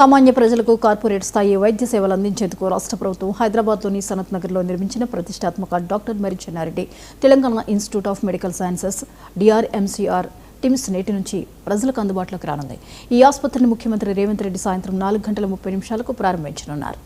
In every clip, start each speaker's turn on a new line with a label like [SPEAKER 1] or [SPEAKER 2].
[SPEAKER 1] సామాన్య ప్రజలకు కార్పొరేట్ స్థాయి వైద్య సేవలు అందించేందుకు రాష్ట్ర ప్రభుత్వం హైదరాబాద్లోని సనత్ నగర్లో నిర్మించిన ప్రతిష్టాత్మక doctor Marri Chennareddy Telangana institute of medical sciences DRMCR TIMS నేటి నుంచి ప్రజలకు అందుబాటులోకి రానుంది. ఈ ఆసుపత్రిని ముఖ్యమంత్రి రేవంత్ రెడ్డి సాయంత్రం 4:30 ప్రారంభించనున్నారు.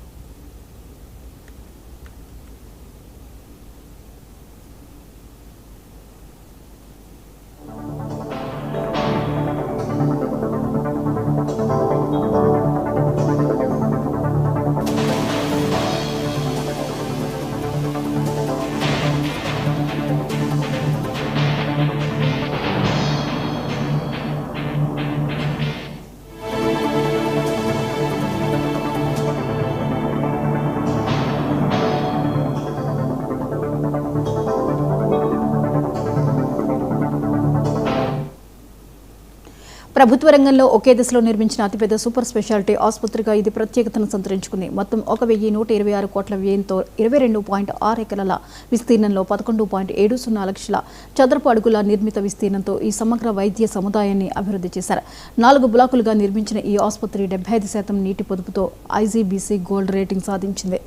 [SPEAKER 1] ప్రభుత్వ రంగంలో ఒకే దశలో నిర్మించిన అతిపెద్ద సూపర్ స్పెషాలిటీ ఆసుపత్రిగా ఇది ప్రత్యేకతను సంతరించుకుంది. మొత్తం 1,126 కోట్ల వ్యయంతో 22.6 ఎకరాల విస్తీర్ణంలో 11.70 లక్షల చదరపు అడుగుల నిర్మిత విస్తీర్ణంతో ఈ సమగ్ర వైద్య సముదాయాన్ని అభివృద్ధి చేశారు. 4 బ్లాకులుగా నిర్మించిన ఈ ఆసుపత్రి 75% నీటి పొదుపుతో IGBC గోల్డ్ రేటింగ్ సాధించింది.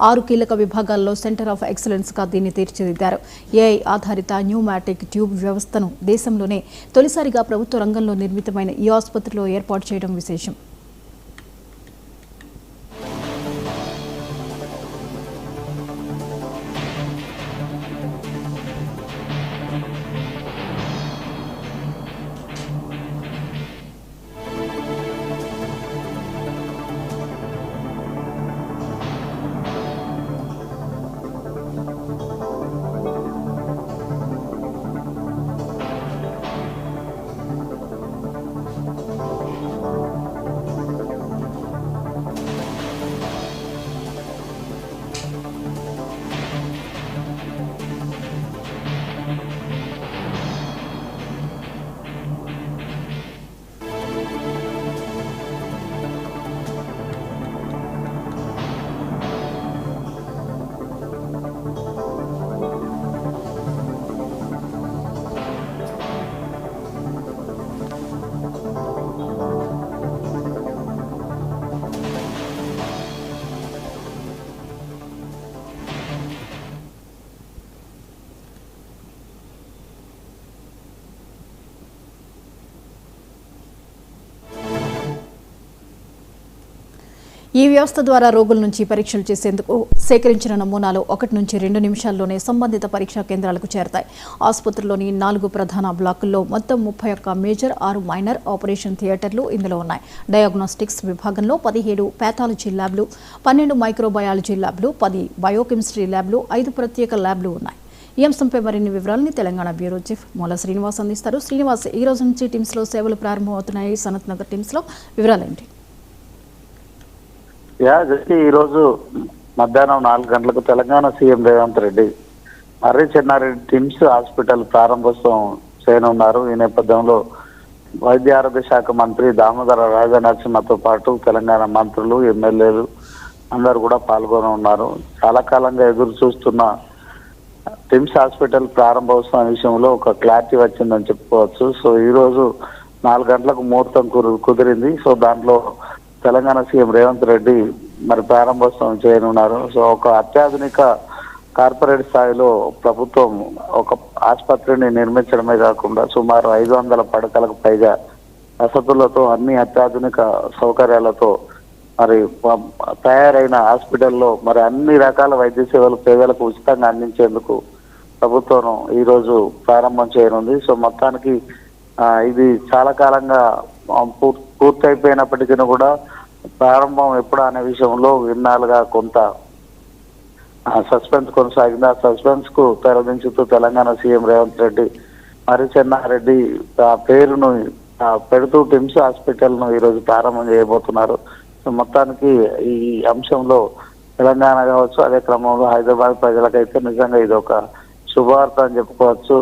[SPEAKER 1] 6 కీలక విభాగాల్లో సెంటర్ ఆఫ్ ఎక్సలెన్స్ గా దీన్ని తీర్చిదిద్దారు. AI ఆధారిత న్యూమాటిక్ ట్యూబ్ వ్యవస్థను దేశంలోనే తొలిసారిగా ప్రభుత్వ రంగంలో నిర్మితమైన ఈ ఆసుపత్రిలో ఏర్పాటు చేయడం విశేషం. ఈ వ్యవస్థ ద్వారా రోగుల నుంచి పరీక్షలు చేసేందుకు సేకరించిన నమూనాలు 1 నుంచి 2 నిమిషాల్లోనే సంబంధిత పరీక్షా కేంద్రాలకు చేరతాయి. ఆసుపత్రిలోని 4 ప్రధాన బ్లాకుల్లో మొత్తం 31 మేజర్, 6 మైనర్ ఆపరేషన్ థియేటర్లు ఇందులో ఉన్నాయి. డయాగ్నోస్టిక్స్ విభాగంలో 17 పాథాలజీ ల్యాబ్లు, 12 మైక్రోబయాలజీ ల్యాబ్లు, 10 బయోకెమిస్ట్రీ ల్యాబ్లు, 5 ప్రత్యేక ల్యాబ్లు ఉన్నాయి. ఈ అంశంపై మరిన్ని వివరాలని తెలంగాణ బ్యూరో చీఫ్ మూల శ్రీనివాస్ అందిస్తారు. శ్రీనివాస్, ఈ రోజు నుంచి టిమ్స్లో సేవలు ప్రారంభమవుతున్నాయి. సనత్ నగర్ టిమ్స్లో వివరాలేంటి?
[SPEAKER 2] ఈ రోజు మధ్యాహ్నం 4 గంటలకు తెలంగాణ సీఎం రేవంత్ రెడ్డి మర్రి చెన్నారెడ్డి టిమ్స్ హాస్పిటల్ ప్రారంభోత్సవం చేయనున్నారు. ఈ నేపథ్యంలో వైద్య ఆరోగ్య శాఖ మంత్రి దామోదర రాజనరసింహతో పాటు తెలంగాణ మంత్రులు, ఎమ్మెల్యేలు అందరూ కూడా పాల్గొననున్నారు. చాలా కాలంగా ఎదురు చూస్తున్న టిమ్స్ హాస్పిటల్ ప్రారంభోత్సవం విషయంలో ఒక క్లారిటీ వచ్చిందని చెప్పుకోవచ్చు. సో ఈ రోజు 4 గంటలకు ముహూర్తం కుదిరింది. సో దాంట్లో తెలంగాణ సీఎం రేవంత్ రెడ్డి మరి ప్రారంభోత్సవం చేయనున్నారు. సో ఒక అత్యాధునిక కార్పొరేట్ స్థాయిలో ప్రభుత్వం ఒక ఆసుపత్రిని నిర్మించడమే కాకుండా సుమారు 500 పడకలకు పైగా వసతులతో అన్ని అత్యాధునిక సౌకర్యాలతో మరి తయారైన హాస్పిటల్లో మరి అన్ని రకాల వైద్య సేవలు పేదలకు ఉచితంగా అందించేందుకు ప్రభుత్వం ఈరోజు ప్రారంభం చేయనుంది. సో మొత్తానికి ఇది చాలా కాలంగా పూర్తయిపోయినప్పటికీ కూడా ప్రారంభం ఎప్పుడు అనే విషయంలో విన్నాలుగా కొంత సస్పెన్స్ కొనసాగింది. ఆ సస్పెన్స్ కు తెరదించుతూ తెలంగాణ సీఎం రేవంత్ రెడ్డి మర్రి చెన్నారెడ్డి పేరును పెడుతూ టిమ్స్ హాస్పిటల్ ను ఈరోజు ప్రారంభం చేయబోతున్నారు. సో మొత్తానికి ఈ అంశంలో తెలంగాణ కావచ్చు, అదే క్రమంలో హైదరాబాద్ ప్రజలకైతే నిజంగా ఇది ఒక శుభవార్త అని చెప్పుకోవచ్చు.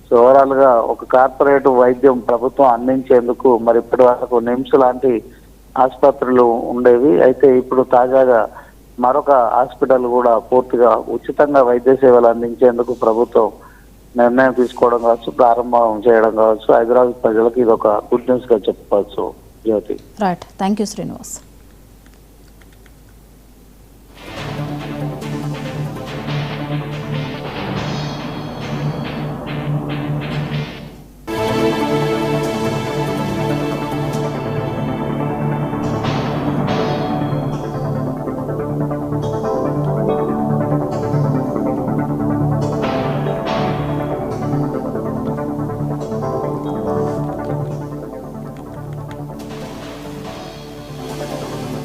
[SPEAKER 2] సో ఓవరాల్ గా ఒక కార్పొరేట్ వైద్యం ప్రభుత్వం అందించేందుకు మరి ఇప్పటి వరకు నిమ్స్ లాంటి ఆసుపత్రులు ఉండేవి. అయితే ఇప్పుడు తాజాగా మరొక హాస్పిటల్ కూడా పూర్తిగా ఉచితంగా వైద్య సేవలు అందించేందుకు ప్రభుత్వం నిర్ణయం తీసుకోవడం కావచ్చు, ప్రారంభం చేయడం కావచ్చు, హైదరాబాద్ ప్రజలకు ఇది ఒక గుడ్ న్యూస్ గా చెప్పుకోవచ్చు. Jyothi.
[SPEAKER 1] Right, thank you Srinivas.